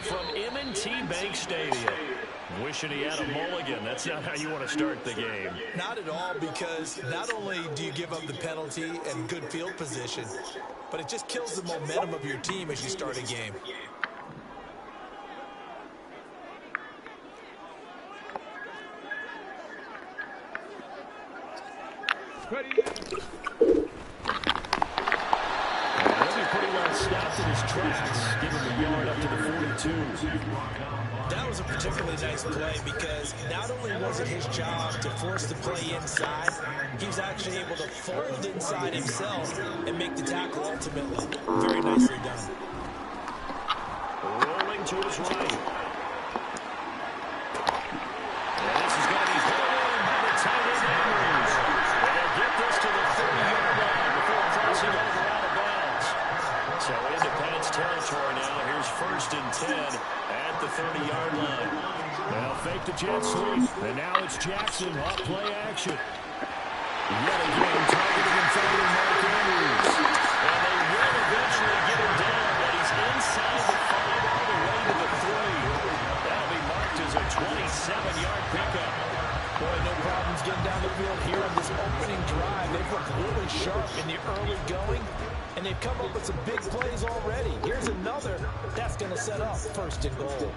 from M&T Bank Stadium. Wishing he had a mulligan. That's not how you want to start the game. Not at all, because not only do you give up the penalty and good field position, but it just kills the momentum of your team as you start a game. Ready. Pretty well stopped in his tracks, giving the yard up to the 42. That was a particularly nice play because not only was it his job to force the play inside, he was actually able to fold inside himself and make the tackle ultimately. Very nicely done. Rolling to his right. And this is going to be pulled in by the tight end Andrews. They'll get this to the 30-yard line before crossing over out of bounds. So Independence territory now. Here's 1st and 10 at the 30-yard line. They'll fake the jet sweep. And now it's Jackson off play action. Yet again, targeting and fighting Mark Andrews. And they will eventually get him down, but he's inside the 5 all the way to the 3. That'll be marked as a 27-yard pickup. Boy, no problems getting down the field here on this opening drive. They've looked really sharp in the early going, and they've come up with some big plays already. Here's another that's going to set up 1st and goal.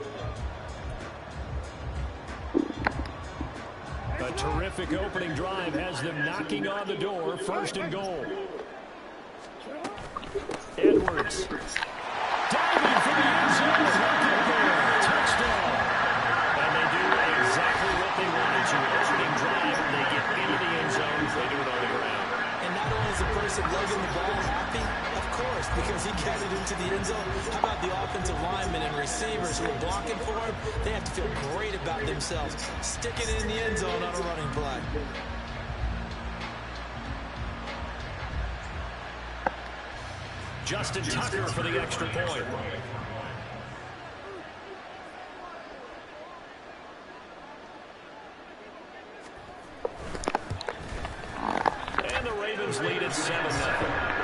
A terrific opening drive has them knocking on the door. 1st and goal. Edwards. Diving for the end zone. Touchdown. And they do exactly what they wanted to. Opening drive. They get into the end zone. They do it on the ground. And not only is the person lugging the ball happy, of course, because he got it into the end zone. How about the offensive linemen and receivers who are blocking for him? They have to feel great about themselves, sticking it in the end zone on a running play. Justin Tucker for the extra point. And the Ravens lead at 7-0.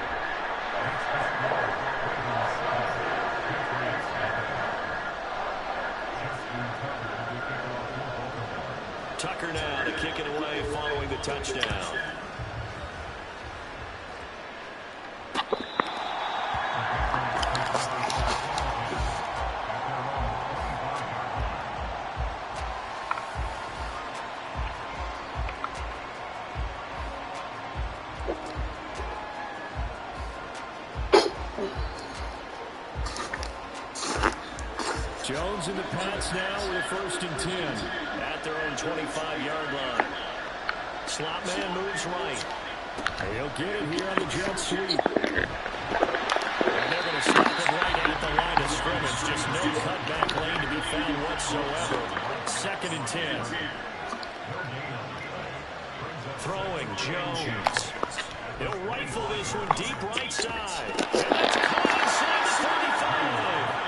Tucker now to kick it away following the touchdown. Jones in the Pats now with a 1st and 10 at their own 25-yard line. Slot man moves right. He'll get it here on the jet sweep. And they're going to stop it right at the line of scrimmage. Just no cutback lane to be found whatsoever. 2nd and 10. Throwing Jones. He'll rifle this one deep right side. And that's caught inside the 35.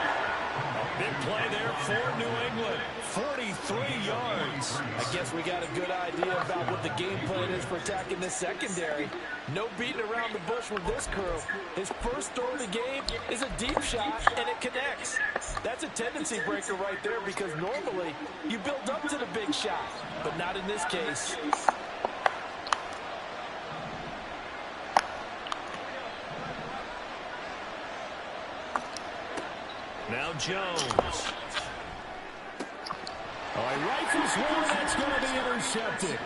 Big play there for New England. 43 yards. I guess we got a good idea about what the game plan is for attacking this secondary. No beating around the bush with this crew. His first throw of the game is a deep shot, and it connects. That's a tendency breaker right there, because normally you build up to the big shot, but not in this case. Now Jones. Oh, he rifles one. That's going to be intercepted.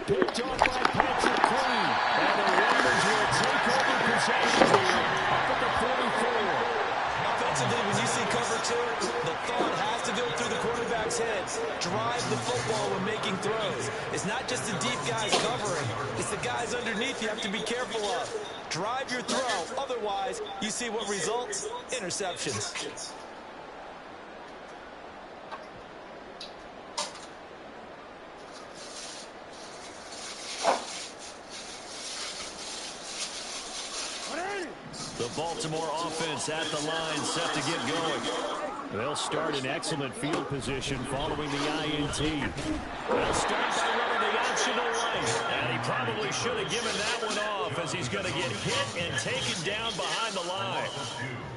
Picked off by Patrick Queen. And the Ravens will take over possession here up at the 44. Offensively, when you see cover 2, the thought has to go through the quarterback's head. Drive the football when making throws. It's not just the deep guys covering. It's the guys underneath you have to be careful of. Drive your throw. Otherwise, you see what results? Interceptions. The Baltimore offense at the line, set to get going. They'll start in excellent field position following the INT. They'll start by running the option to right. And he probably should have given that one off as he's going to get hit and taken down behind the line.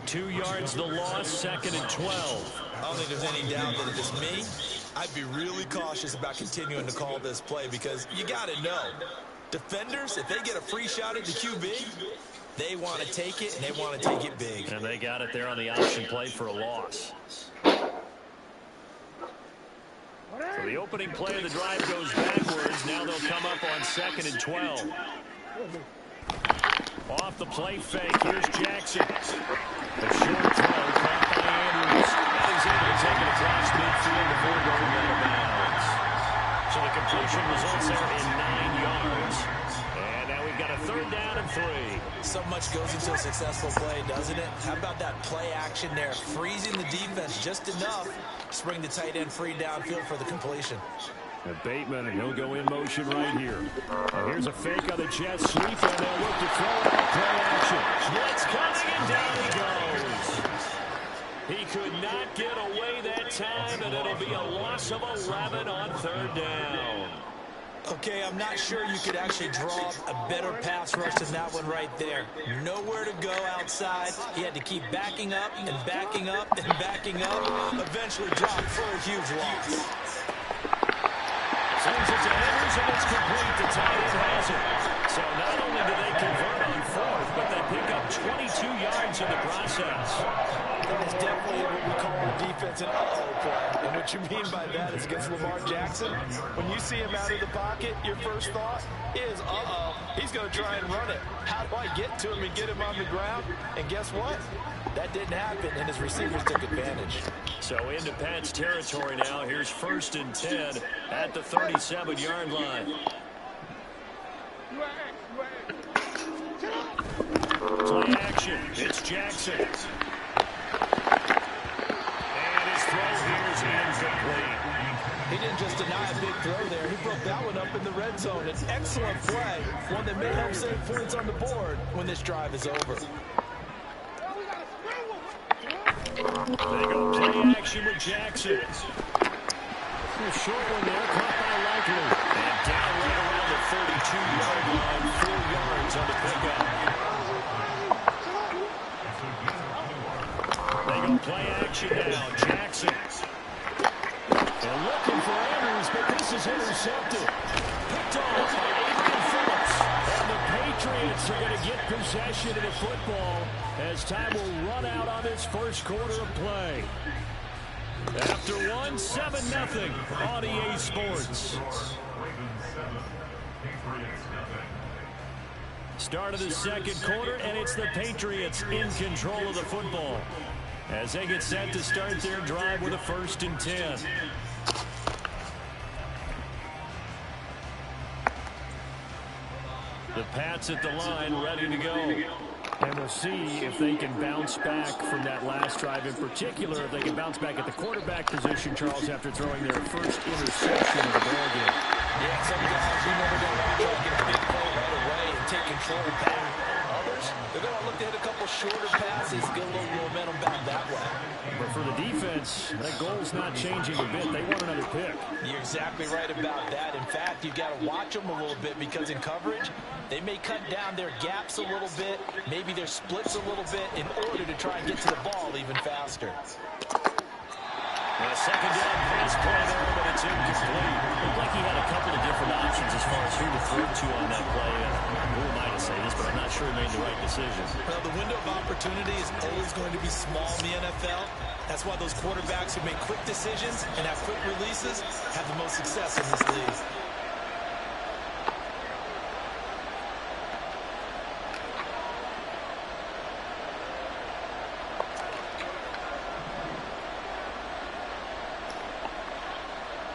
2 yards the loss, 2nd and 12. I don't think there's any doubt that if it's me, I'd be really cautious about continuing to call this play because you got to know, defenders, if they get a free shot at the QB, they want to take it, and they want to take it big. And they got it there on the option play for a loss. So the opening play of the drive goes backwards. Now they'll come up on 2nd and 12. Off the play fake, here's Jackson. The short throw caught by Andrews. And he's able to take it across midfield before going out of bounds. So the completion results there in 9 yards. And now we've got a 3rd down and 3. So much goes into a successful play, doesn't it? How about that play action there? Freezing the defense just enough to bring the tight end free downfield for the completion. And Bateman, and he'll go in motion right here. And here's a fake on the jet sweep, and they'll look to throw it out. Play action. Blitz coming, and down he goes. He could not get away that time, and it'll be a loss of 11 on 3rd down. Okay, I'm not sure you could actually draw a better pass rush than that one right there. Nowhere to go outside. He had to keep backing up and backing up and backing up. Eventually dropped for a huge loss. Sends it to Andrews, and it's complete. The tight end has it. So not only do they convert on 4th, but they pick up 22 yards in the process. That is definitely what we call the defense an uh-oh play. And what you mean by that is against Lamar Jackson, when you see him out of the pocket, your first thought is, uh-oh, he's going to try and run it. How do I get to him and get him on the ground? And guess what? That didn't happen, and his receivers took advantage. So into Pat's territory now. Here's 1st and 10 at the 37-yard line. Play action. It's Jackson. And his throw here is incomplete. He didn't just deny a big throw there. He broke that one up in the red zone. An excellent play, one that may help save points on the board when this drive is over. They go play action with Jackson. A short one there, caught by Likely. And down right around the 32-yard line, 4 yards on the pickup. They go play action now. Jackson. They're looking for Andrews, but this is intercepted. Picked off by Adrian Phillips. And the Patriots are going to get possession of the football as time will run out on this first quarter of play. After 1, 7-0 on EA Sports. Start of the 2nd quarter, and it's the Patriots in control of the football as they get set to start their drive with a 1st and 10. The Pats at the line, ready to go. And we'll see if they can bounce back from that last drive in particular, if they can bounce back at the quarterback position, Charles, after throwing their first interception of the ballgame. Yeah, some guys, you know, they're going to want to try to get a big play right away and take control back. Others, they're going to look to hit a couple shorter passes, get a little momentum back that way. But for the defense, that goal's not changing a bit. They want another pick. You're exactly right about that. In fact, you've got to watch them a little bit because in coverage, they may cut down their gaps a little bit, maybe their splits a little bit in order to try and get to the ball even faster. A 2nd down pass play there, but it's incomplete. Looked like he had a couple of different options as far as who to throw to on that play. Who am I to say this, but I'm not sure he made the right decision. Well, the window of opportunity is always going to be small in the NFL. That's why those quarterbacks who make quick decisions and have quick releases have the most success in this league.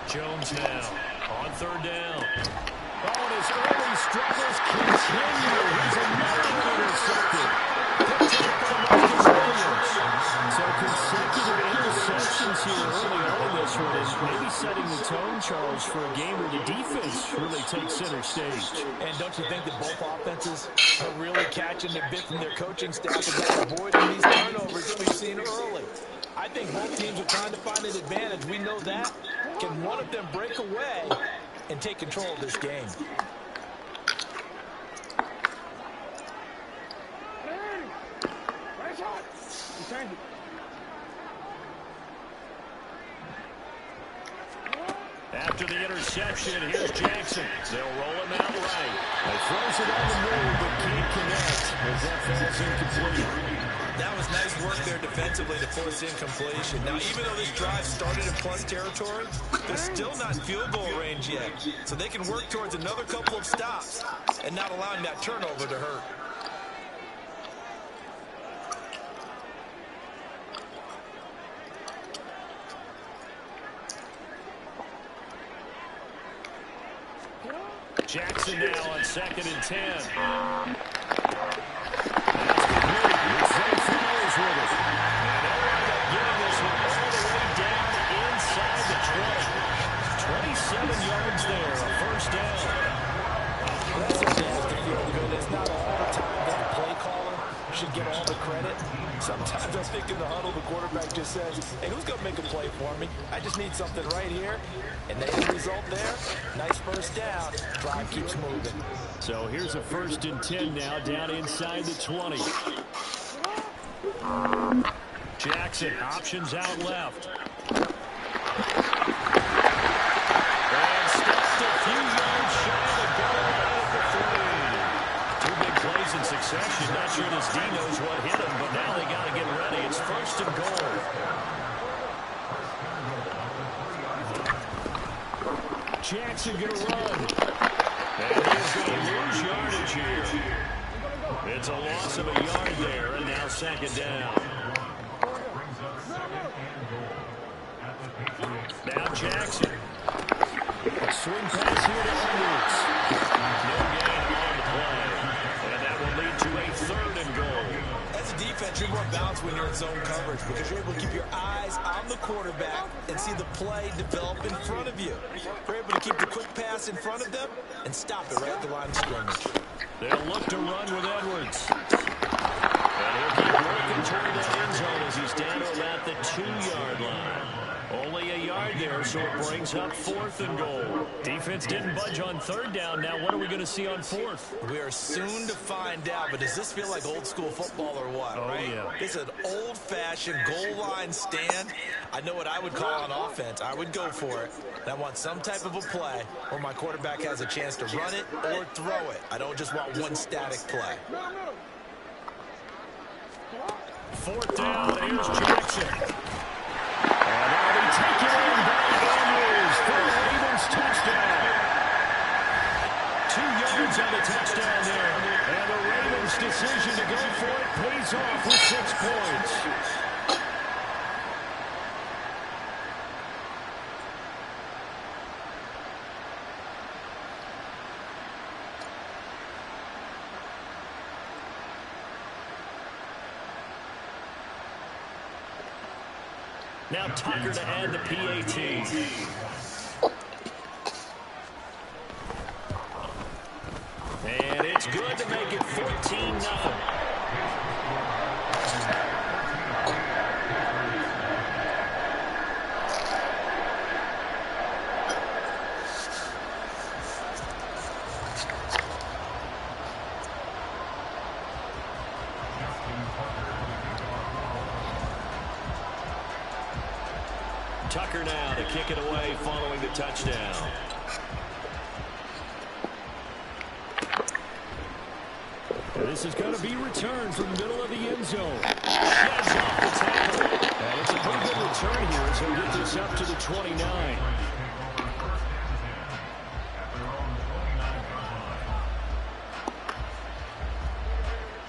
Jones now on 3rd down. Oh, and his early struggles continue. He's another one intercepted. Picked up by Marcus Williams. So consecutive interceptions here early on in this one is maybe setting the tone, Charles, for a game where the defense really takes center stage. And don't you think that both offenses are really catching a bit from their coaching staff about avoiding these turnovers that we've seen early? I think both teams are trying to find an advantage. We know that. Can one of them break away? and take control of this game. After the interception, here's Jackson. They'll roll him out right. They throws it on the move, but can't connect as that falls incomplete. That was nice work there defensively to force incompletion. Now, even though this drive started in plus territory, they're still not in field goal range yet. So they can work towards another couple of stops and not allowing that turnover to hurt. Jackson now on 2nd and 10. That's complete. Zay Flowers with it. And they'll wind up getting this one all the way down inside the 20. 27 yards there, a first down. That's a nasty field goal. It's not all the time that the play caller should get all the credit. Sometimes I think in the huddle, the quarterback just says, hey, who's going to make a play for me? I just need something right here. And the end result there, nice first down. Drive keeps moving. So here's a 1st and 10 now, down inside the 20. Jackson, options out left. And stopped a few yards shy of the goal line at the 3. 2 big plays in succession. Not sure this D knows what hit him, but now they got to get ready. It's 1st and goal. Jackson going to run. And he's going to lose yardage here. It's a loss of a yard there, and now 2nd down. Now Jackson. A swing pass here to Edwards. No gain on the play. And that will lead to a 3rd and goal. As a defense, you're more balanced when you're in zone coverage because you're able to keep your eyes on the quarterback and see the play develop in front of you. You're able to keep the quick pass in front of them and stop it right at the line of scrimmage. They'll look to run with Edwards. And he'll keep working toward that end zone as he's down to about the 2-yard line. Only a yard there, so it brings up 4th and goal. Defense didn't budge on 3rd down. Now what are we going to see on 4th? We are soon to find out, but does this feel like old school football or what, right? Yeah. This is an old-fashioned goal line stand. I know what I would call on offense. I would go for it. And I want some type of a play where my quarterback has a chance to run it or throw it. I don't just want one static play. 4th down, here's Jackson. And now they take it in by Andrews for the Ravens touchdown. 2 yards on the touchdown there. And the Ravens' decision to go for it pays off with 6 points. Now Tucker to add the PAT. And it's good to make it 14-0. Tucker now to kick it away following the touchdown. And this is going to be returned from the middle of the end zone. Sheds off the tackle. And it's a pretty good return here as he'll get this up to the 29.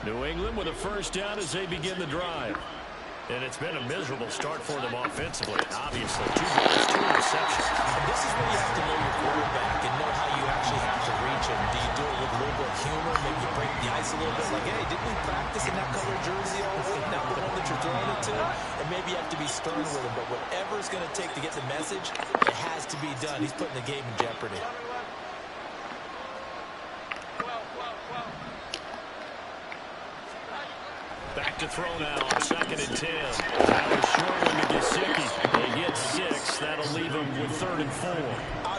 New England with a first down as they begin the drive. And it's been a miserable start for them offensively. Obviously, 2 goals, 2 receptions. And this is where you have to know your quarterback and know how you actually have to reach him. Do you do it with a little bit of humor? Maybe you break the ice a little bit. Like, hey, didn't we practice in that color jersey all week? Not the one that you're throwing it to. And maybe you have to be stern with him. But whatever it's going to take to get the message, it has to be done. He's putting the game in jeopardy. Back to throw now on 2nd and 10. That was short one to Gesicki. They get 6. That'll leave him with 3rd and 4.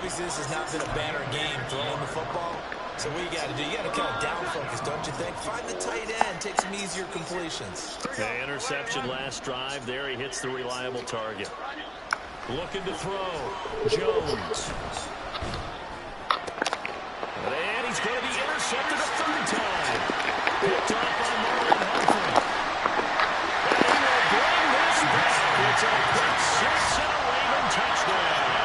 obviously this has not been a banner game throwing the football. So what you got to do, you got to kind of down focus, don't you think? Find the tight end, take some easier completions. The interception last drive. There he hits the reliable target. Looking to throw. Jones. And he's going to be intercepted a third time. Picked up by Marlon Humphrey. And he will bring this back. It's a quick 6 and a Raven touchdown.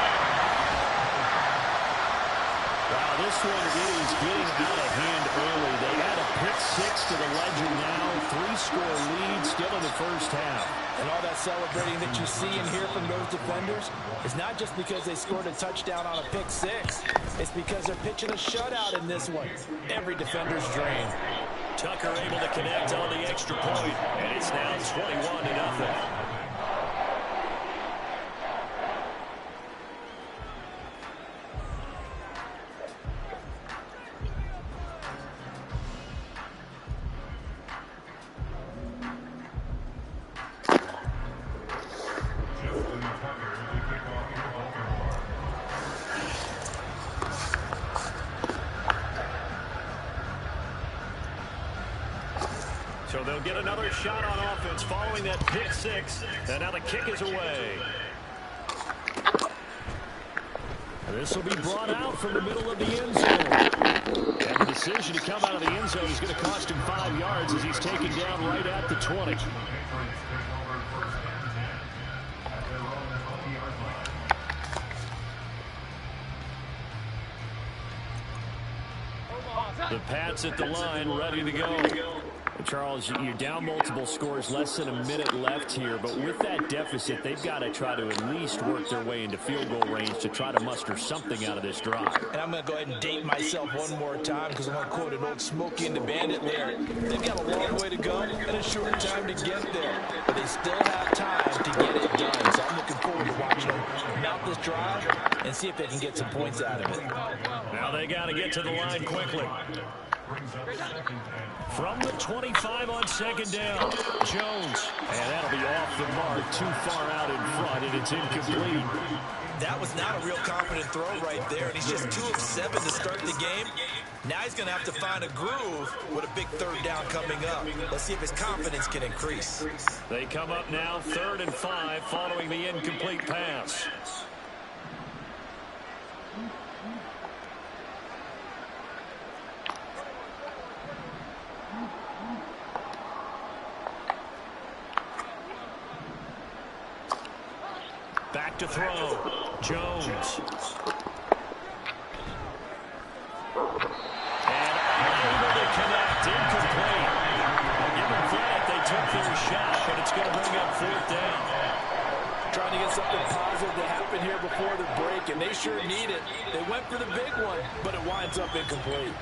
Wow, this one is getting out of hand early. They add a pick 6 to the ledger now. 3-score lead still in the first half. And all that celebrating that you see and hear from those defenders is not just because they scored a touchdown on a pick 6. It's because they're pitching a shutout in this one. Every defender's dream. Tucker able to connect on the extra point, and it's now 21-0. So they'll get another shot on offense following that pick 6. And now the kick is away. This will be brought out from the middle of the end zone. And the decision to come out of the end zone is going to cost him 5 yards as he's taken down right at the 20. The Pats at the line, ready to go. Charles, you're down multiple scores, less than a minute left here, but with that deficit, they've got to try to at least work their way into field goal range to try to muster something out of this drive. And I'm going to go ahead and date myself one more time because I'm going to quote an old Smokey and the Bandit lyric. They've got a long way to go and a short time to get there, but they still have time to get it done. So I'm looking forward to watching them mount this drive and see if they can get some points out of it. Now they got to get to the line quickly. From the 25 on second down, Jones. And that'll be off the mark, too far out in front, and it's incomplete. That was not a real confident throw right there, and he's just 2 of 7 to start the game. Now he's going to have to find a groove with a big third down coming up. Let's see if his confidence can increase. They come up now 3rd and 5 following the incomplete pass. Back to throw. Jones. And unable to connect. Incomplete. I'll give them credit. They took their shot, but it's going to bring up 4th down. Trying to get something positive to happen here before the break, and they sure need it. They went for the big one, but it winds up incomplete.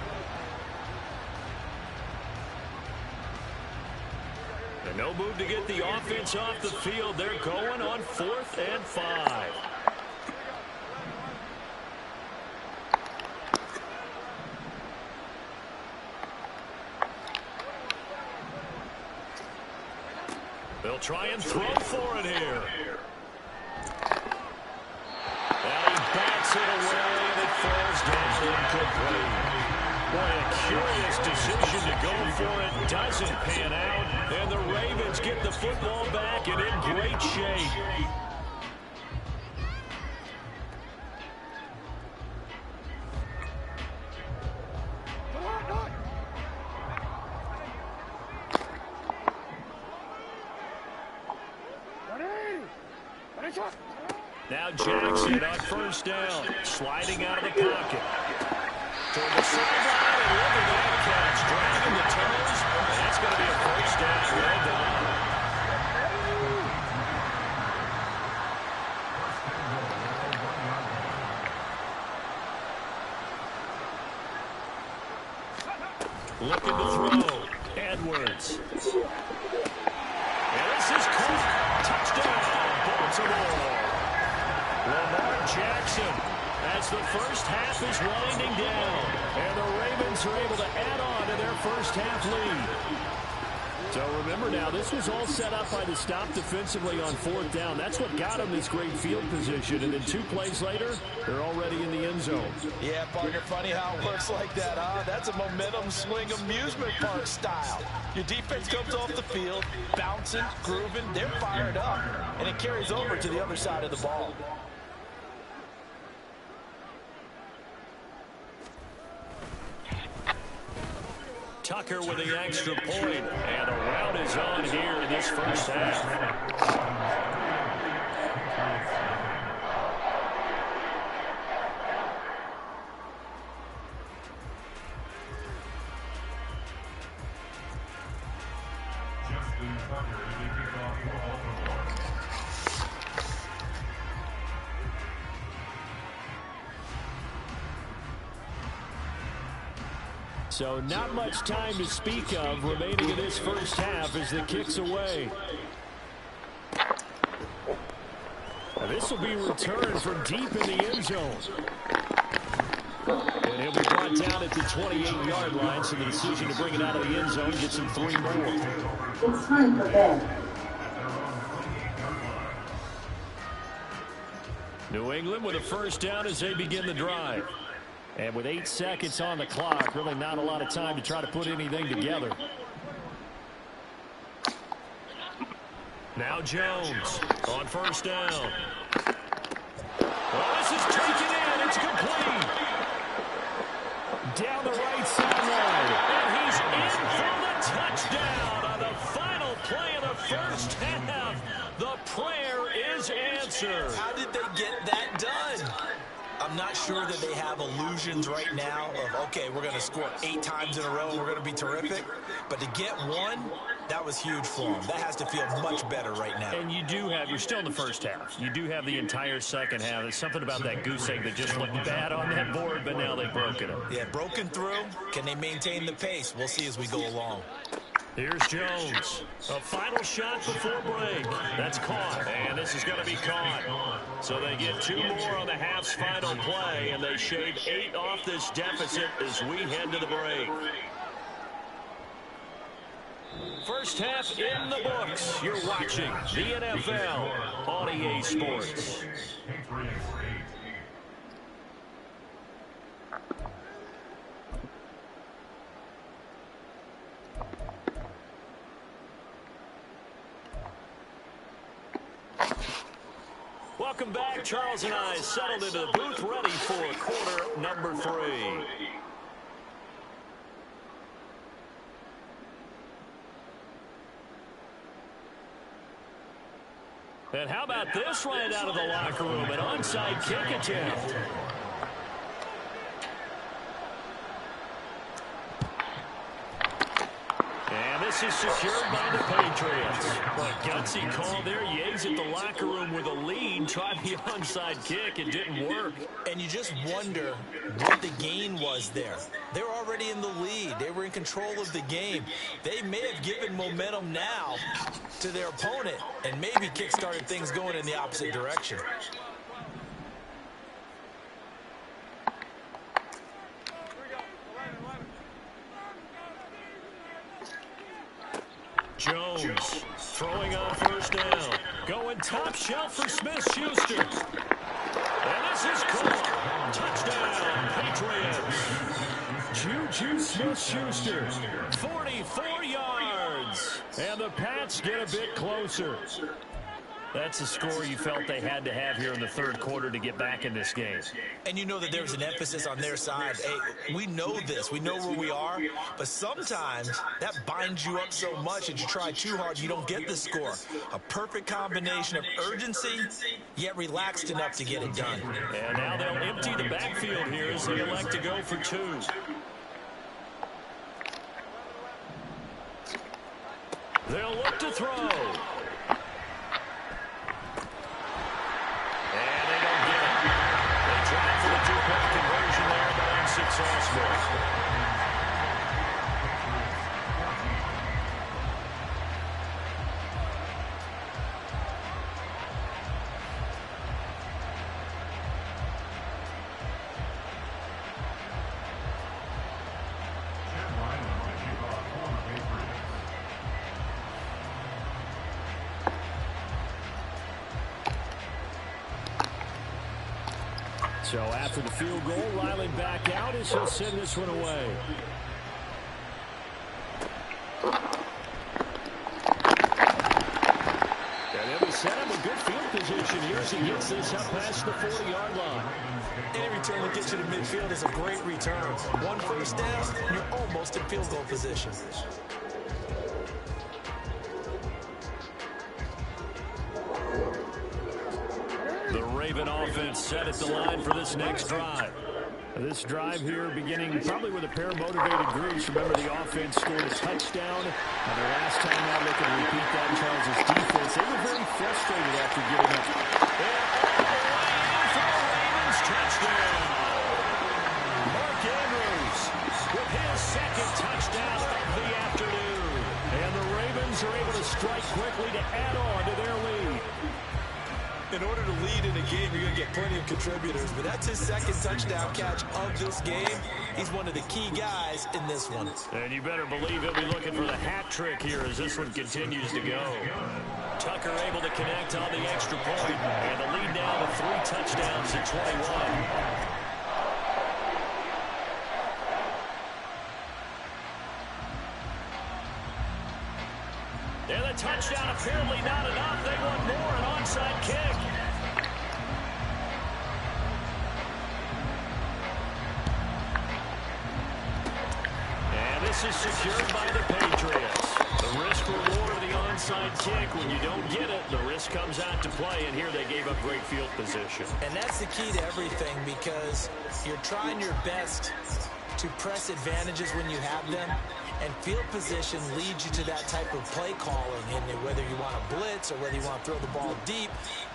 And no move to get the offense off the field. They're going on 4th and 5. They'll try and throw for it here. And he bats it away, and it falls down incomplete. Boy, a curious decision to go for it. Doesn't pan out, and the Ravens get the football back and in great shape. Now Jackson on 1st down, sliding out of the pocket. Toward the sideline, and look at that catch, dragging the toes, and that's going to be a 1st down. Well done. Looking to throw, Edwards. And this is caught. Touchdown, Baltimore. Lamar Jackson, as the first half is winding down, and the Ravens are able to add on to their first half lead. So remember now, this was all set up by the stop defensively on fourth down. That's what got them this great field position. And then 2 plays later, they're already in the end zone. Yeah, partner, funny how it works like that, huh? That's a momentum swing amusement park style. Your defense comes off the field, bouncing, grooving, they're fired up, and it carries over to the other side of the ball. Tucker with the extra point, and the rout is on here in this first half. So not much time to speak of remaining in this first half as the kick's away. This will be returned from deep in the end zone. And he'll be brought down at the 28-yard line, so the decision to bring it out of the end zone gets him 3 more. It's time for bed. New England with a first down as they begin the drive. And with 8 seconds on the clock, really not a lot of time to try to put anything together. Now Jones on first down. Well, this is taken in. It's complete. Down the right sideline. And he's in for the touchdown on the final play of the first half. The prayer is answered. How did they get that done? I'm not sure that they have illusions right now of, okay, we're going to score 8 times in a row and we're going to be terrific. But to get one, that was huge for them. That has to feel much better right now. And you're still in the first half. You do have the entire second half. There's something about that goose egg that just looked bad on that board, but now they've broken it. Yeah, broken through. Can they maintain the pace? We'll see as we go along. Here's Jones. A final shot before break. That's caught, and this is going to be caught. So they get 2 more on the half's final play, and they shave 8 off this deficit as we head to the break. First half in the books. You're watching the NFL on EA Sports. Welcome back. Charles and I settled into the booth, ready for quarter number 3. And how about this right out of the locker room? An onside kick attempt. And this is secured by the Patriots. What a gutsy call there. You exit the locker room with a lead. Tried the onside kick. It didn't work. And you just wonder what the gain was there. They're already in the lead. They were in control of the game. They may have given momentum now to their opponent and maybe kick-started things going in the opposite direction. Jones throwing on first down. Going top shelf for Smith-Schuster. And this is caught. Touchdown, Patriots. Juju Smith-Schuster, 44 yards. And the Pats get a bit closer. That's a score you felt they had to have here in the third quarter to get back in this game. And you know that there's an emphasis on their side. Hey, we know this. We know where we are. But sometimes that binds you up so much that you try too hard, you don't get the score. A perfect combination of urgency, yet relaxed enough to get it done. And now they'll empty the backfield here as they elect to go for 2. They'll look to throw. Conversion there by 6 Osborne. So after the field goal, Riley back out as he'll send this one away. And then we set up a good field position here as he gets this up past the 40-yard line. Any return that gets you to midfield is a great return. One first down, you're almost in field goal position. The Raven offense set at the line for this next drive. This drive here beginning probably with a pair of motivated groups. Remember, the offense scored a touchdown. And the last time out, they can repeat that in Charles' defense. They were very frustrated after giving up. And all the way in for the Ravens touchdown. Mark Andrews with his second touchdown of the afternoon. And the Ravens are able to strike quickly to add on to their lead. In order to lead in a game, you're going to get plenty of contributors, but that's his second touchdown catch of this game. He's one of the key guys in this one. And you better believe he'll be looking for the hat trick here as this one continues to go. Tucker able to connect on the extra point, and the lead now to 3 touchdowns at 21. And the touchdown apparently not enough. They want more, an onside kick. And this is secured by the Patriots. The risk reward of the onside kick. When you don't get it, the risk comes out to play, and here they gave up great field position. And that's the key to everything, because you're trying your best to press advantages when you have them. And field position leads you to that type of play calling. And whether you want to blitz or whether you want to throw the ball deep,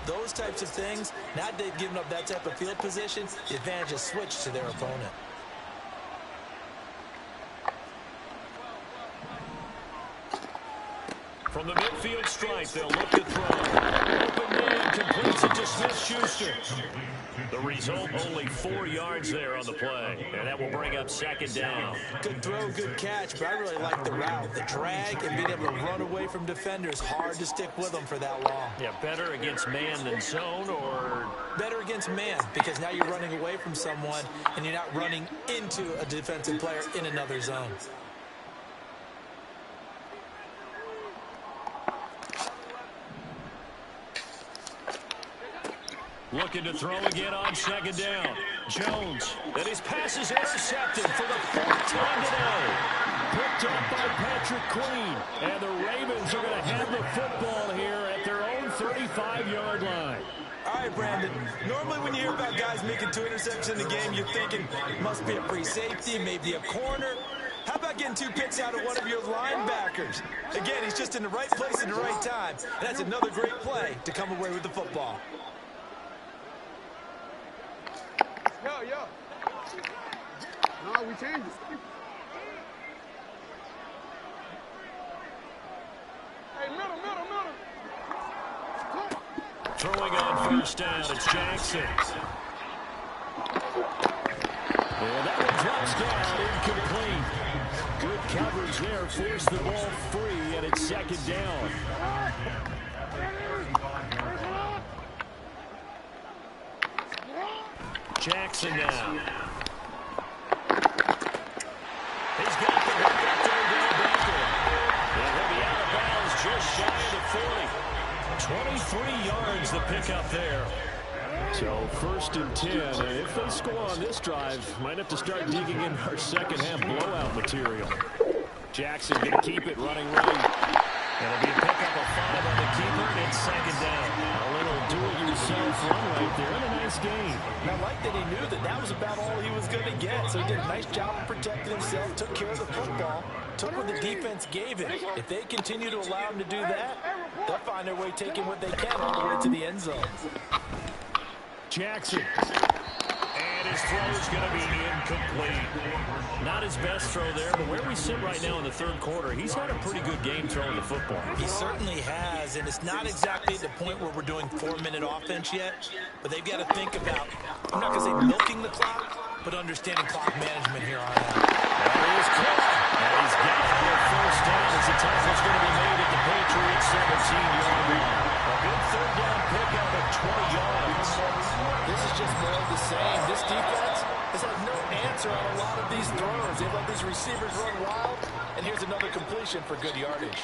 those types of things, now they've given up that type of field position, the advantage is switched to their opponent. From the midfield stripe, they'll look to throw. Open man completes it to Smith-Schuster. The result, only 4 yards there on the play. And that will bring up second down. Good throw, good catch, but I really like the route. The drag and being able to run away from defenders, hard to stick with them for that long. Yeah, better against man than zone, or? Better against man, because now you're running away from someone and you're not running into a defensive player in another zone. Looking to throw again on second down. Jones, and his pass is intercepted for the 4th time today. Picked up by Patrick Queen. And the Ravens are going to have the football here at their own 35-yard line. All right, Brandon. Normally when you hear about guys making 2 interceptions in the game, you're thinking must be a free safety, maybe a corner. How about getting 2 picks out of one of your linebackers? Again, he's just in the right place at the right time. And that's another great play to come away with the football. Yo. No, we changed it. Hey, middle. Throwing on first down, it's Jackson. And that one drops down, incomplete. Good coverage there, forced the ball free, and it's second down. Jackson now. He's got the hook up there, down back there. And he'll be out of bounds just shy of the 40. 23 yards the pickup there. So 1st and 10. And if they score on this drive, might have to start digging in our second half blowout material. Jackson going to keep it running right. It'll be a pickup of 5 on the keeper, and it's second down. A little do-it-yourself run right there, and a nice game. And I like that he knew that that was about all he was going to get. So he did a nice job of protecting himself, took care of the football, took what the defense gave him. If they continue to allow him to do that, they'll find their way taking what they can all the way to the end zone. Jackson. And his throw is going to be incomplete. Not his best throw there, but where we sit right now in the 3rd quarter, he's had a pretty good game throwing the football. He certainly has, and it's not exactly the point where we're doing 4-minute offense yet, but they've got to think about, I'm not going to say milking the clock, but understanding clock management here on out. There he is, and he's got it for a first down as the tackle's going to be made at the Patriots 17-yard line. A good 3rd down pickup at 20 yards. This is just more of the same. This defense has had no answer on a lot of these throws. They let these receivers run wild, and here's another completion for good yardage.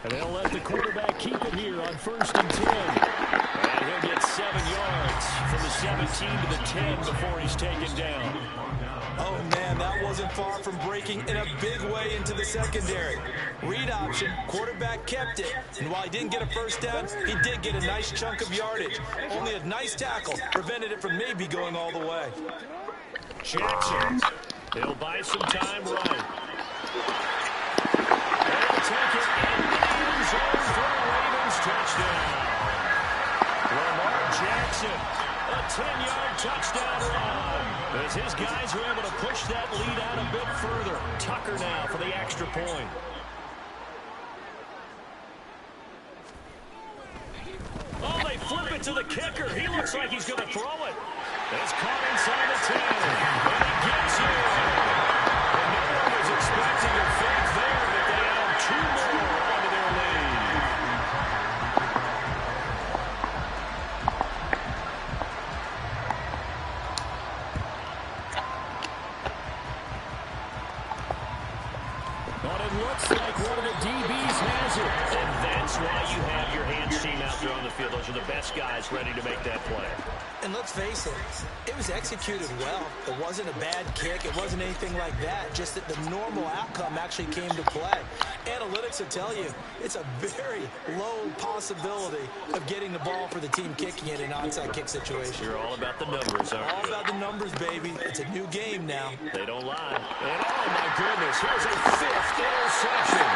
And they'll let the quarterback keep it here on 1st and 10. And he'll get 7 yards from the 17 to the 10 before he's taken down. Oh, man, that wasn't far from breaking in a big way into the secondary. Read option, quarterback kept it. And while he didn't get a first down, he did get a nice chunk of yardage. Only a nice tackle prevented it from maybe going all the way. Jackson, he'll buy some time right. They'll take it in the end zone for the Ravens touchdown. Lamar Jackson, a 10-yard touchdown run. As his guys were able to push that lead out a bit further. Tucker now for the extra point. Oh, they flip it to the kicker. He looks like he's going to throw it. It's caught inside the 10. And he gets it. And no one was expecting a fake there, but they add 2 more onto their lead. But it looks like one of the DBs has it. And that's why you have your hands team out there on the field. Those are the best guys ready to make that play. And let's face it, it was executed well. It wasn't a bad kick. It wasn't anything like that. Just that the normal outcome actually came to play. Analytics will tell you it's a very low possibility of getting the ball for the team kicking it in an onside kick situation. You're all about the numbers, aren't you? All about the numbers, baby. It's a new game now. They don't lie. And oh, my goodness, here's a 5th interception.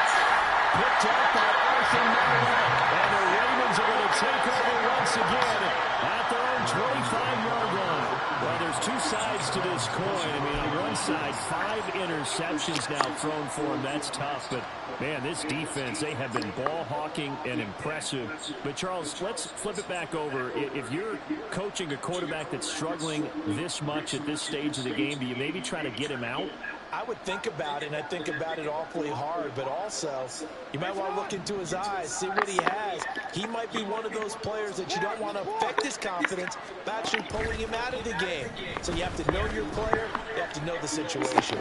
Picked up by Arthur Miller. And the Ravens are going to take over once again at their own 25-yard line. Well, there's 2 sides to this coin. I mean, on one side, 5 interceptions now thrown for him. That's tough. But, man, this defense, they have been ball hawking and impressive. But, Charles, let's flip it back over. If you're coaching a quarterback that's struggling this much at this stage of the game, do you maybe try to get him out? I would think about it, and I think about it awfully hard, but also you might want to look into his eyes, see what he has. He might be one of those players that you don't want to affect his confidence by actually pulling him out of the game. So you have to know your player, you have to know the situation.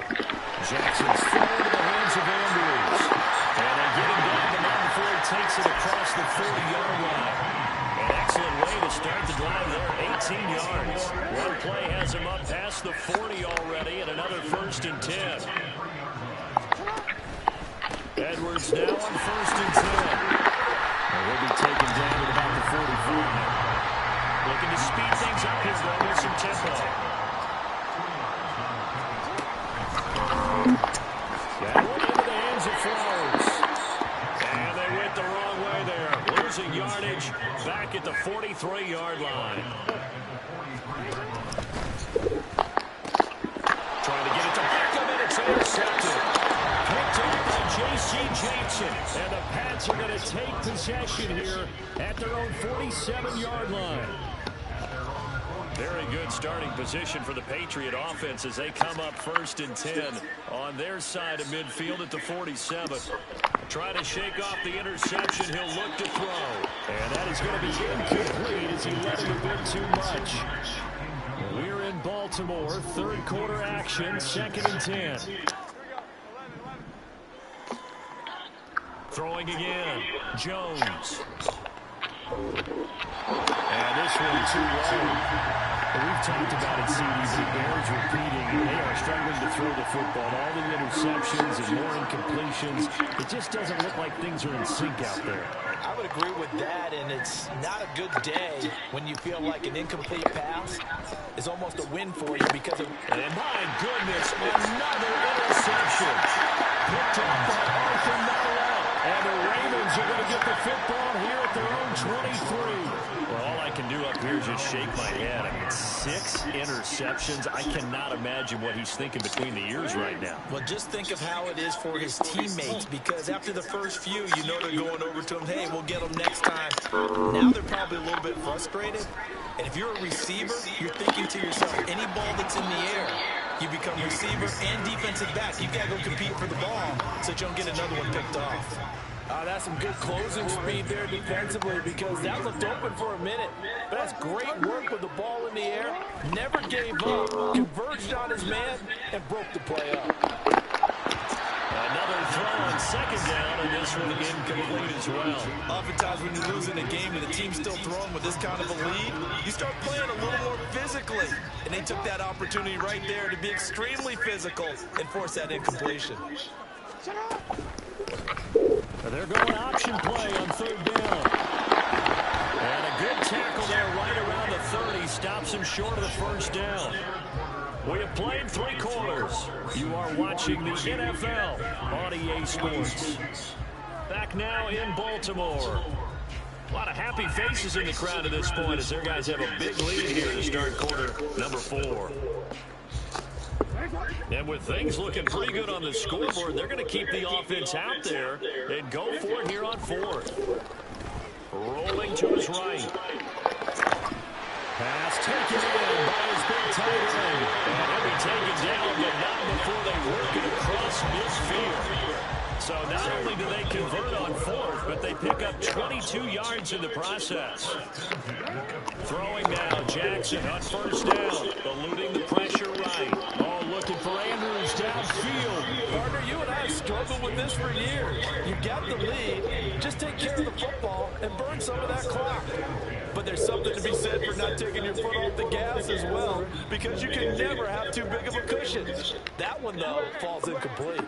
Jackson's thrown into the hands of Andrews. And they get him down the line before he takes it across the 40-yard line. An excellent way to start the drive there, 18 yards. One play has him up past the 40 already, and another 1st and 10. Edwards now on 1st and 10. And he'll be taken down at about the 45. Looking to speed things up here, though, with some tempo. That one into the hands of Flowers. And they went the wrong way there. Losing yardage back at the 43-yard line. Trying to get it to Beckham, and it's intercepted. Picked up by J.C. Jackson. And the Pats are going to take possession here at their own 47-yard line. Very good starting position for the Patriot offense as they come up 1st and 10 on their side of midfield at the 47. Trying to shake off the interception. He'll look to throw. And that is going to be incomplete as he let him a bit too much. We're in Baltimore. 3rd quarter action. 2nd and 10. Throwing again. Jones. And this one too low. We've talked about it, CD, the Bears repeating. They are struggling to throw the football. All the interceptions and more incompletions. It just doesn't look like things are in sync out there. I would agree with that, and it's not a good day when you feel like an incomplete pass is almost a win for you because of... And my goodness, another interception. Picked up by Arthur Miller. And the Ravens are going to get the football here at their own 23. Well, all I can do up here is just shake my head. I mean, 6 interceptions. I cannot imagine what he's thinking between the ears right now. Well, just think of how it is for his teammates, because after the first few, you know they're going over to him, hey, we'll get them next time. Now they're probably a little bit frustrated. And if you're a receiver, you're thinking to yourself, any ball that's in the air, you become receiver and defensive back. You've got to go compete for the ball so that you don't get another one picked off. That's some good closing speed there defensively because that looked open for a minute. But that's great work with the ball in the air. Never gave up, converged on his man, and broke the play up. Another throw on second down, and this one incomplete as well. Oftentimes when you lose in a game and the team's still throwing with this kind of a lead, you start playing a little more physically. And they took that opportunity right there to be extremely physical and force that incompletion. They're going option play on third down. And a good tackle there right around the 30. Stops him short of the first down. We have played 3 quarters. You are watching the NFL on EA Sports. Back now in Baltimore. A lot of happy faces in the crowd at this point as their guys have a big lead here to start quarter number 4. And with things looking pretty good on the scoreboard, they're going to keep the offense out there and go for it here on 4th. Rolling to his right. Pass taken in by his big tight end. And he'll be taken down, but not before they work it across midfield. So not only do they convert on 4th, but they pick up 22 yards in the process. Throwing now, Jackson on first down, eluding the pressure right. Oh, looking for Andrews downfield. Partner, you and I have struggled with this for years. You've got the lead, just take care of the football and burn some of that clock. But there's something to be said for not taking your foot off the gas as well, because you can never have too big of a cushion. That one, though, falls incomplete.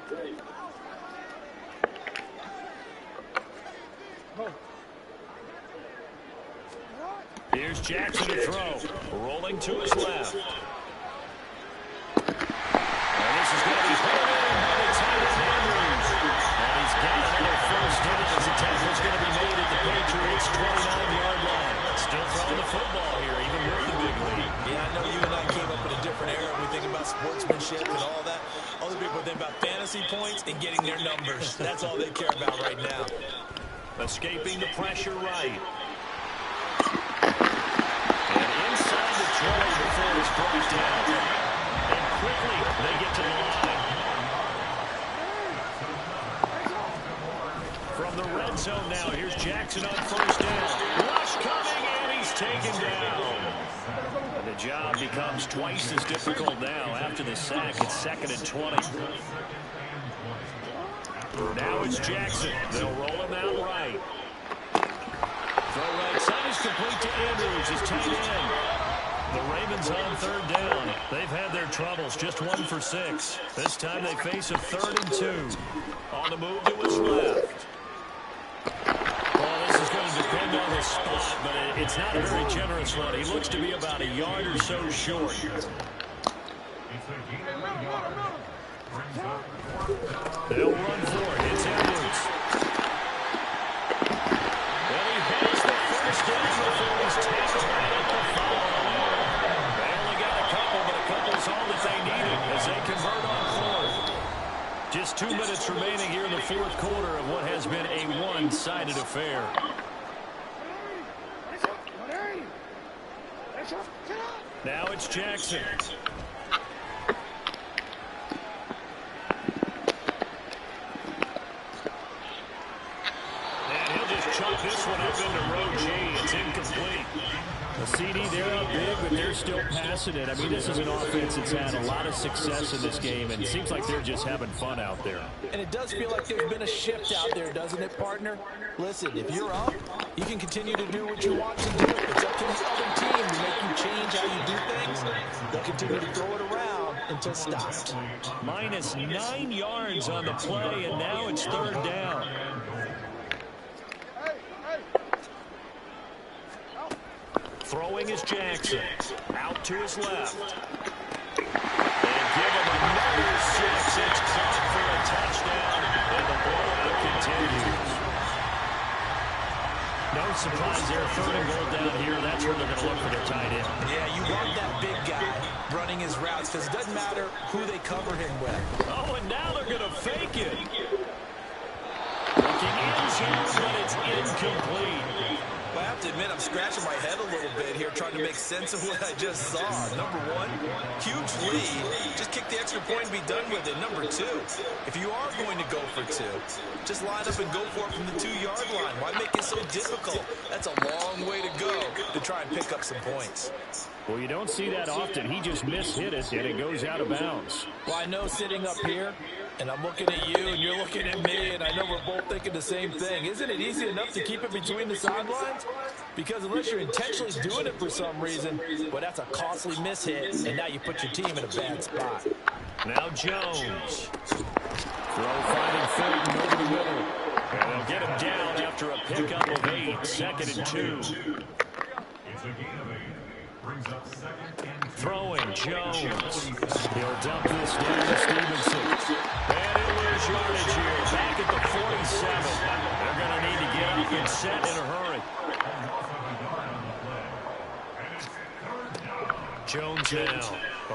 Here's Jackson to throw. Rolling to his left. And this is going to be put in by the tight end Andrews. And he's got another first down as the tackle's going to be made at the Patriots' 29-yard line. Still throwing the football here, even with the big lead. Yeah, I know you and I came up in a different era. We think about sportsmanship and all that. Other people think about fantasy points and getting their numbers. That's all they care about right now. Escaping the pressure right. And inside the 20 before it's brought down. And quickly they get to the line. From the red zone now, here's Jackson on first down. Rush coming, and he's taken down. And the job becomes twice as difficult now after the sack. It's 2nd and 20. Now it's Jackson. They'll roll him out right. Throw right side is complete to Andrews. His tight end. The Ravens on third down. They've had their troubles. Just 1 for 6. This time they face a 3rd and 2. On the move to his left. Well, this is going to depend on the spot, but it's not a very generous one. He looks to be about a yard or so short. They'll run for it. It's Andrews. Well, he has the first down before he's tackled right at the foul. They only got a couple, but a couple's all that they needed as they convert on 4th. Just 2 minutes remaining here in the 4th quarter of what has been a one-sided affair. Now it's Jackson. Chop this one up into row G. It's incomplete. A CD, they're up big, but they're still passing it. I mean, this is an offense that's had a lot of success in this game, and it seems like they're just having fun out there. And it does feel like there's been a shift out there, doesn't it, partner? Listen, if you're up, you can continue to do what you want to do. It's up to the other team to make you change how you do things. They'll continue to throw it around until stopped. Minus 9 yards on the play, and now it's 3rd down. Throwing is Jackson. Out to his left. And give him another 6. It's caught for a touchdown. And the blowout continues. No surprise there. 3rd and goal down here. That's where they're going to look for their tight end. Yeah, you want that big guy running his routes because it doesn't matter who they cover him with. Oh, and now they're going to fake it. Looking in zone, but it's incomplete. I have to to admit I'm scratching my head a little bit here trying to make sense of what I just saw. Number one, huge lead. Just kick the extra point and be done with it. Number two, if you are going to go for two, just line up and go for it from the 2-yard line. Why make it so difficult? That's a long way to go to try and pick up some points. Well, you don't see that often. He just mishit it, and it goes out of bounds. Well, I know sitting up here, and I'm looking at you, and you're looking at me, and I know we're both thinking the same thing. Isn't it easy enough to keep it between the sidelines? Because unless you're intentionally doing it for some reason, well, that's a costly mishit, and now you put your team in a bad spot. Now Jones. Throw finding Fulton over the middle. And they'll get him down after a pickup of 8, 2nd and 2. Throwing Jones. He'll dump this down to Stevenson. And he'll lose yardage here. Back at the 47. They're going to need to get up and set in a hurry. Jones now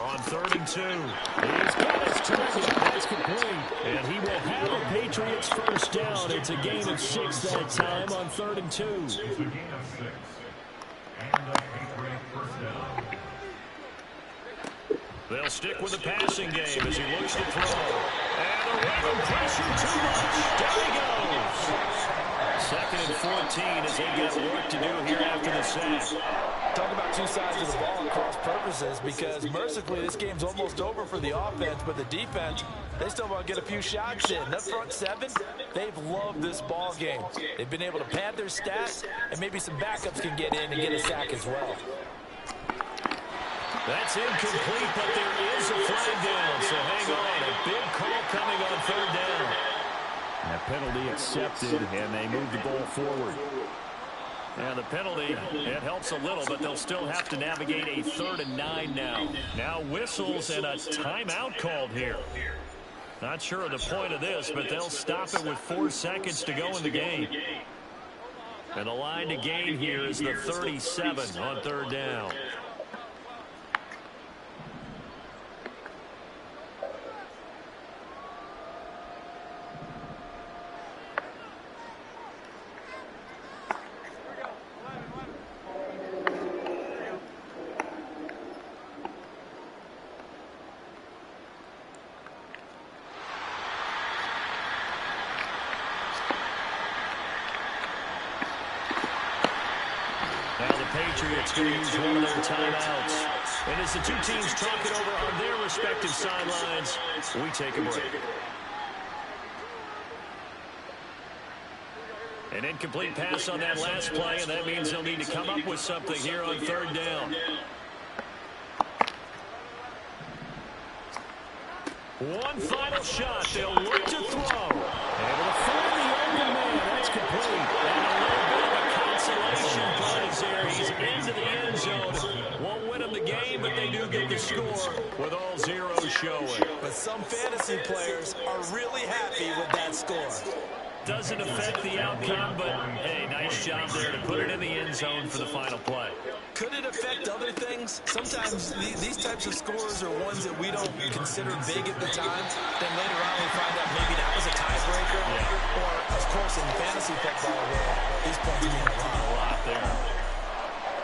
on 3rd and 2. He's got his target. That's complete. And he will have the Patriots first down. It's a gain of 6 that time on 3rd and 2. They'll stick with the passing game as he looks to throw. And the Raven pressure too much. Down he goes. 2nd and 14 as they got work to do here after the sack. Talk about two sides of the ball at cross purposes, because mercifully this game's almost over for the offense, but the defense, they still want to get a few shots in. That front seven, they've loved this ball game. They've been able to pad their stats, and maybe some backups can get in and get a sack as well. That's incomplete, but there is a flag down, so hang on. A big call coming on 3rd down. And a penalty accepted, and they move the ball forward. And the penalty, it helps a little, but they'll still have to navigate a 3rd and 9 now. Now whistles and a timeout called here. Not sure of the point of this, but they'll stop it with 4 seconds to go in the game. And the line to gain here is the 37 on 3rd down. Patriots going to use one of their timeouts. And as the two teams talk it over on their respective sidelines, we take a break. An incomplete pass on that last play, and that means they'll need to come up with something here on 3rd down. One final shot. They'll look to throw. Able to find the open man. That's complete. And a little bit of a consolation prize there. He's into the end zone. Won't win them the game, but they do get the score with all zeros showing. But some fantasy players are really happy with that score. Doesn't affect the outcome, but, hey, nice job there to put it in the end zone for the final play. Could it affect other things? Sometimes these types of scores are ones that we don't consider big at the time. Then later on we find out maybe that was a tiebreaker. Yeah. Or, of course, in fantasy football, where these points mean a lot there.